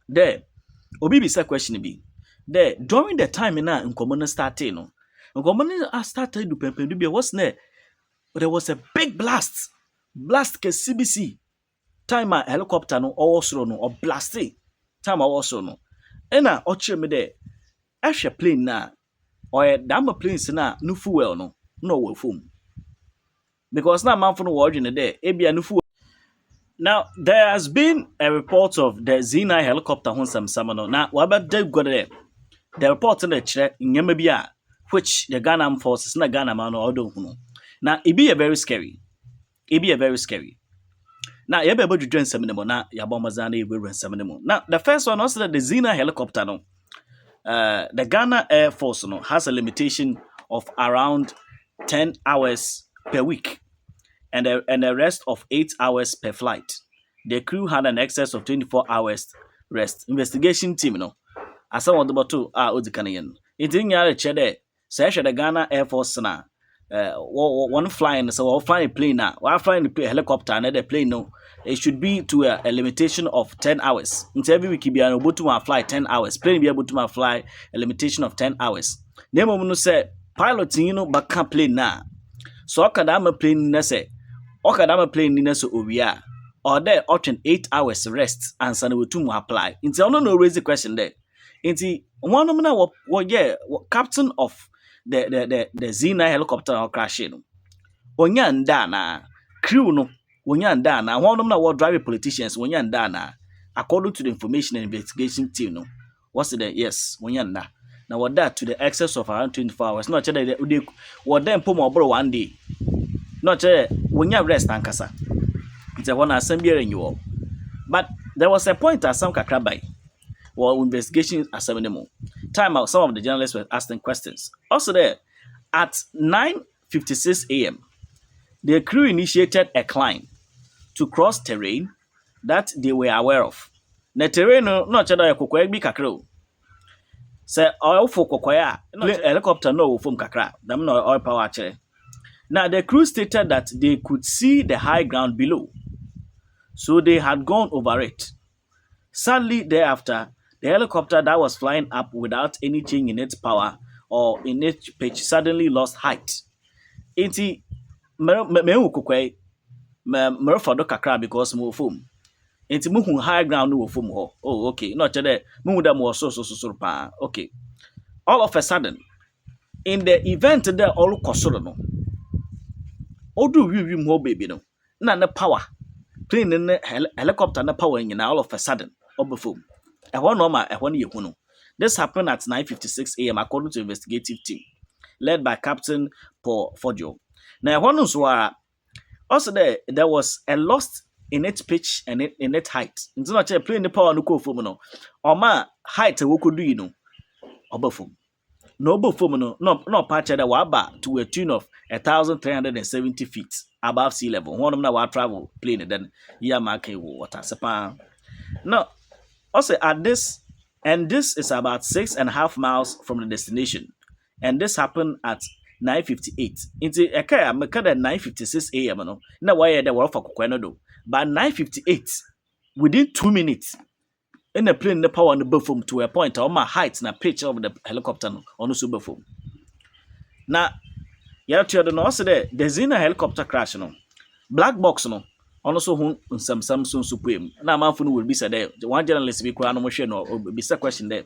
There, obi bisa question be. There, during the time na nkomo no started no. Nkomo no started do pempendu be was there. There was a big blast. Blast ke CBC. Time a helicopter no ɔwɔ no or blast. Time a ɔwɔ soro no. Ɛna ɔkyerɛ me there. Ɛhwɛ plane na ɔyɛ dama planes na no fuel no na ɔwɔ fam. Because na manfo no wɔ ɔdwene there. Ebia no fuel. Now, there has been a report of the Z9 helicopter on some summer. Now, what about they got there? The report in the chat in Yamabia, which the Ghana Armed Forces, not Ghana man or don't know. Now, it be a very scary. It be a very scary. Now, you're able to join some anymore. Now, your bombazani will run some anymore. Now, the first one also that the Z9 helicopter, no, the Ghana Air Force no, has a limitation of around 10 hours per week and a rest of 8 hours per flight. The crew had an excess of 24 hours rest. Investigation team, no. As I want about to Odikanayan. It didn't yard cheddar. Sash the Ghana Air Force na one flying, so I'll fly a plane now. While flying a helicopter and the plane, no, it should be to a limitation of 10 hours. Until every week be able to fly 10 hours. Plane be able to fly a limitation of 10 hours. Nemo no say pilot, you know, but can't plane now. So I can plane na say. Okadama plane ni so owia or there option 8 hours rest and sana we to apply. Inti ono no raise the question there. Inti one of na captain of the Z9 helicopter or crash no. Onya nda na crew no onya nda na one of na what drive politicians onya nda na according to the information and investigation team no. What's the yes onya nda. Now what that to the excess of around 24 hours. Not they what them put more 1 day. Not when you rest ankasa. It's a one assembly in you all. But there was a point at some kakrabai or investigation assembly. Time out, some of the journalists were asking questions. Also there, at 9:56 a.m., the crew initiated a climb to cross terrain that they were aware of. The terrain no chada yakokoya bi kakro. Say oil for kokoya helicopter no from kakra. Them no oil power chere. Now, the crew stated that they could see the high ground below, so they had gone over it. Sadly, thereafter, the helicopter that was flying up without any change in its power or in its pitch suddenly lost height. Iti me fado kakra because mo foam. Iti muhu high ground no foam ho. Oh, okay. Not that muhu da mo so pa. Okay. All of a sudden, in the event that all kosoro no. Odu wi mo baby no. Na the power. Plane in helicopter na power in all of a sudden. Obefum. Ehwo no ma ehwo ne yehu no. This happened at 9:56 a.m. according to investigative team led by Captain Paul Fodio. Now ehwo no so also there was a loss in its pitch and in its height. Nti no che plane power no ko fom no. Oma height wo kodu yi no. Obefum. No before no patch that waba to a tune of 1,370 feet above sea level. One of them will travel plane then Yamake water sepa. No, also at this, and this is about 6.5 miles from the destination, and this happened at 9:58. Into a car, I'm at 9:56 a.m. No, now why they were for Kokono, but 9:58 within 2 minutes. In the plane, the power on the buffoon to a point on my height and a pitch of the helicopter on the super phone. Now, you have to know also there's in a helicopter crash. No black box no also who some Samsung Supreme. Now, my phone will be said there. The one journalist be quite no or be a question there.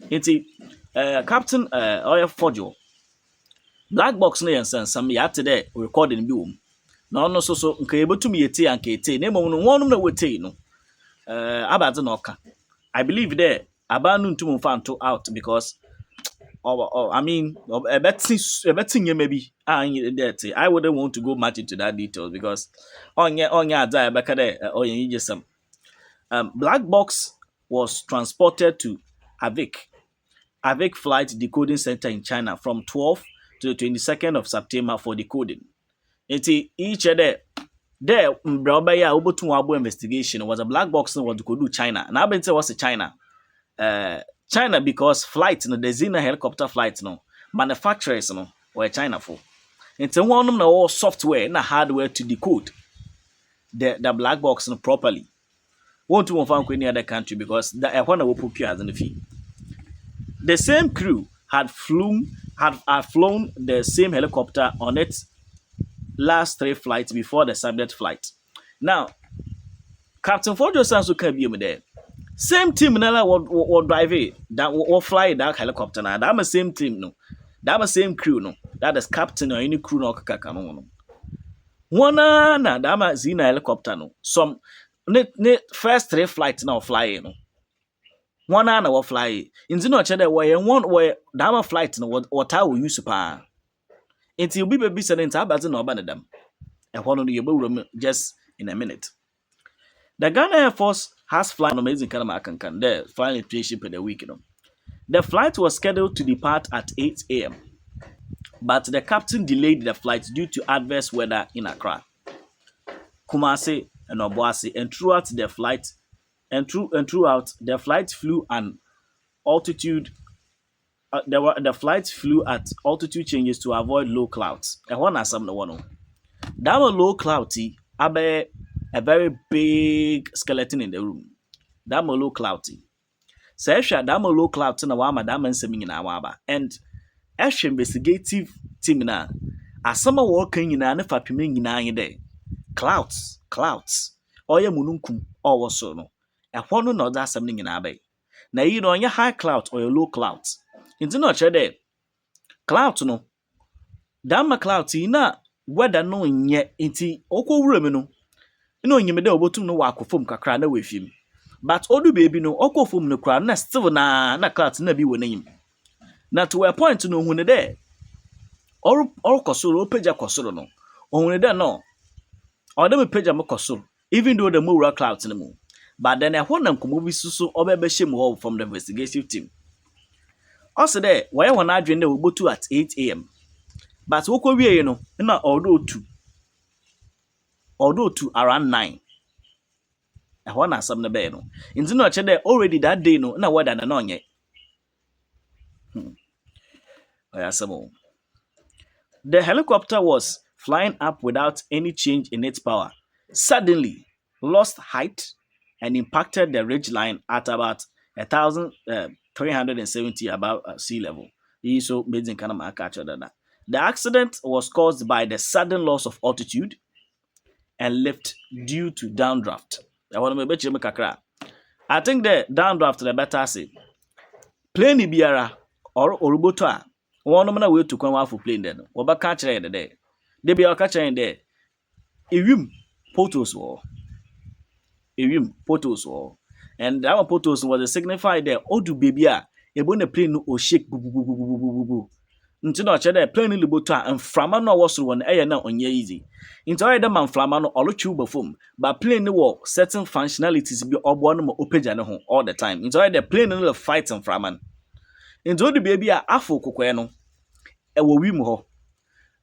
It's Captain Oya Fodio. Black box no and some ya today recording boom. No, so able to me a tea and Kate. Name on one no would say no. Abazanoka. I believe there Abandon to move out because I mean a betting you maybe I wouldn't want to go much into that details because on your die back there or you just some black box was transported to Avik Flight Decoding Center in China from 12th to the 22nd of September for decoding. Each other there, Brabaya Ubutu Wabo investigation was a black box what to do China. And I've been saying what's China? China because flights no, the Zina helicopter flights no, manufacturers no, were China for. It's one of all software and hardware to decode the black box no, properly. Won't you find any other country because that one will put you as an fee. The same crew had flown the same helicopter on its last 3 flights before the subject flight. Now, Captain Fojo Sansu can be there. Same team now will drive it, that will fly that helicopter now. That the same team no. That the same crew no. That is captain or any crew no kakano. One na that zina helicopter no. Some ne first 3 flights now fly no. One na will fly. In the noche there were one where dama flight no what I will use pa. Until we be sending tabas no ban them. And one of the room just in a minute. The Ghana Air Force has flown an amazing Kanamakankan there, flying a ship in the week. The flight was scheduled to depart at 8 a.m., but the captain delayed the flight due to adverse weather in Accra, Kumasi, and Obuasi, and throughout the flight flew an altitude. The flight flew at altitude changes to avoid low clouds. And one has some one. That was low cloudy. Abe a very big skeleton in the room. That was low cloudy. So that was low cloudy na wama that man semi na waba. And Ash investigative team na asama walking in an fapiming in day. Clouds. Oya mununkum or was so no. A one no that something in abe. Na you know your high clouds or your low clouds. Into no chede. Clouds no. Dama cloudy na weather no nye inti oko wura no. No nyimede obotum no wakofom kakra na wefim. But odu baby no okofom no kra na still na clouds na bi wonanyim. Na to a point no hune there. Or kosoro peja kosoro no. Ohune there no. Or dem peja mo kosoro. Even though the more clouds no mo. But then a honam komo bi susu obebe shim from the investigative team. Also there, why one adwene dey obotu at 8 a.m. But woko wie no na although 2 around 9. I want some the bay no. Into no there already that day no na weather na onye. The helicopter was flying up without any change in its power. Suddenly lost height and impacted the ridge line at about 1,370 above sea level. So the accident was caused by the sudden loss of altitude and lift due to downdraft. I think the downdraft the better say. Plane biara or oruboto a one man way to come for plane then. Oba catch there. They be catch there. Ewim photos war. And that photos was a signify there. Odu baby a ebo na plane no o shake bu. Nti no che plane no boto a mframa no was so won eye na onye easy. Nti oye dem mframa no olochu befom, but plane no wo certain functionalities bi obo no mo opeja ne ho all the time. Nti oye the plane no fight mframa. Nti odu baby a afo kokwe no e wo wi mu ho.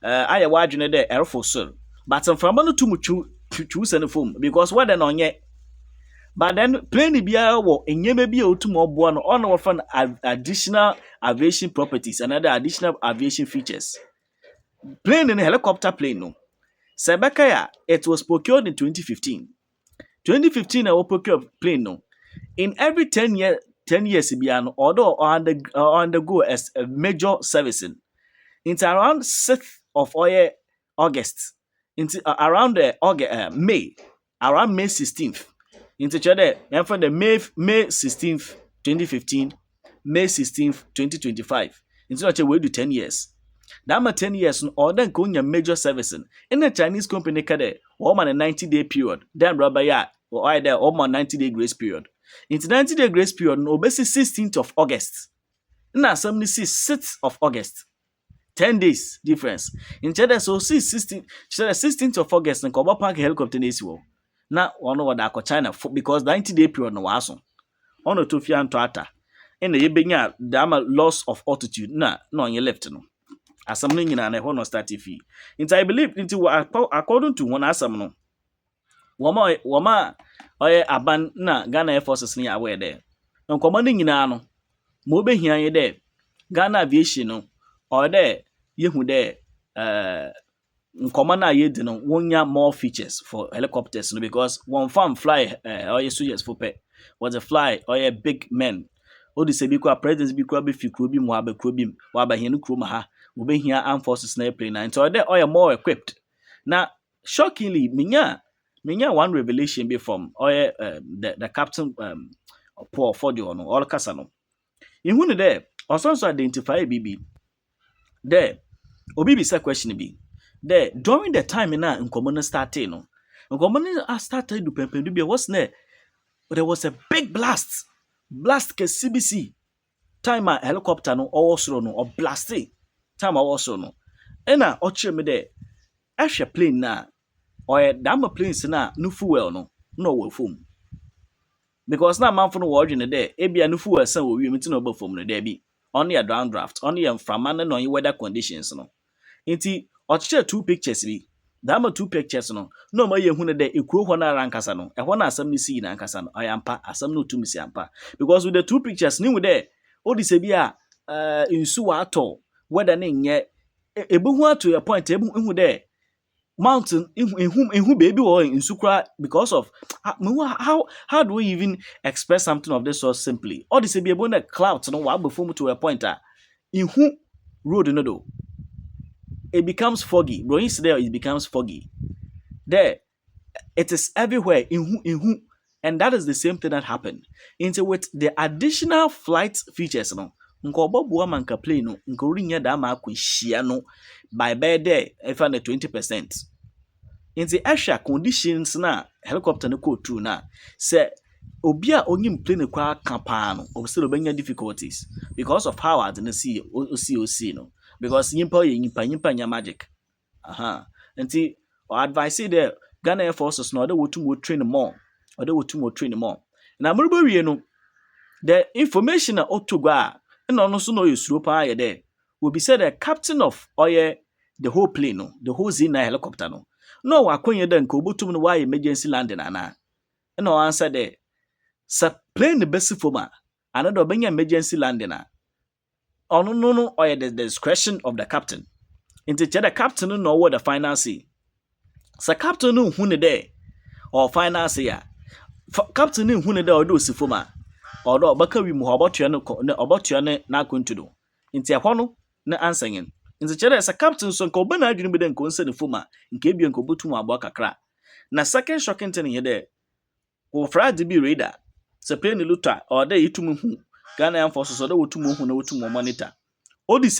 Aye wa adwene there airfo so. But mframa no tumu chu sene fom because what then onye. But then plane biara wo enyeme bi otum obo no on offer additional aviation properties and other additional aviation features. Plane in a helicopter plane no. Sebekaya, it was procured in 2015. 2015 I procured plane no. In every 10 years biano although undergo as a major servicing. Into around 6th of August. Into around May 16th. Into chade and for the May 16th 2015 May 16th 2025 into a we do 10 years that ma 10 years no or then konya major servicing in a Chinese company kade or man a 90-day period then rubber ya or either or man 90-day grace period into 90-day grace period no basi 16th of August na some see 6th of August 10 days difference in chade so see 16th of August and cover park helicopter nesi wo na ono wada ko China because 90-day period no waso ono to fia nto ata ena yebenya dama loss of altitude na onye left no asam no nyina na ho no start fi into I believe into according to one asam no woma oye aban na Ghana Air Forces ni aware there nkomo no nyina no mo obehia ye Ghana aviation no or there yehu there nkɔmɔ na ye di no wonya more features for helicopters no because one farm fly or soldiers for pet was a fly or a big men. O de se bi kwa president bi kwa be fi kuro bi mu aba kuro bi mu aba hia no kuro ma ha wo be hia armed forces na airplane na nti o de oil more equipped. Na shockingly minya one revelation be from oil the captain Paul Fordio no all kasa no. Ihu ne there also identify bibi there obi bisa question bi there during the time na nkomo no started no nkomo no started do pempendu bi was there was a big blast ke CBC time a helicopter no soro no or blasting time a soro no ena ochire me there ehwe plane na or dama planes na no fuel no wo fom because na manfo no wo dwene there ebia no fuel san wo wiem nti no ba fom no there bi on your downdraft on your mframa no weather conditions no nti ochire two pictures bi dama two pictures no ma ye hu ne de ekuro ho na rankasa no e ho na asam ni si na ankasa no ayampa asam no tumisi ampa because with the two pictures ni with there odi se bi a insu wa ato weather ne nye ebu hu ato your point ebu hu there mountain ihu baby or insu kra because of how do we even express something of this so simply odi se bi ebu na clouds no wa before to a point a ihu road no do it becomes foggy. Bro, there it becomes foggy. There, it is everywhere. In and that is the same thing that happened. Into with the additional flight features, no. Nkobo bua manka plane no, nkori nya da ma akwishia no by bed there if under 20%. Into extra conditions na helicopter no go through na say obi a onyim plane kwa kapa no obstill obenya difficulties because of how hard na see o no. Because nyimpa nya magic. Nti or advice there Ghana Air Forces no they would train more or they would train more. Na murube wie no the information na otogwa na no so no yesuro pa ye there will be said the captain of oye the whole plane no the whole Z9 helicopter no wakonye da nka obotum no why emergency landing ana na answer there sa plane the best foma another obenya emergency landing na no or the discretion of the captain. Into the captain no what the final say. Sa captain no hu ne there or final say ya. Captain no hu ne there or do sifoma. Or do baka wi mu obotua no na kontudo. Into ehwo no na answer Into the sa captain so nka obana adwene bi de nka onse ne foma nka ebie nka obotum abo kakra. Na second shocking thing here there. Wo Friday be radar. Sa plane luta or there yitum hu Ghana Air Forces or there wotum hu na wotum monitor. All this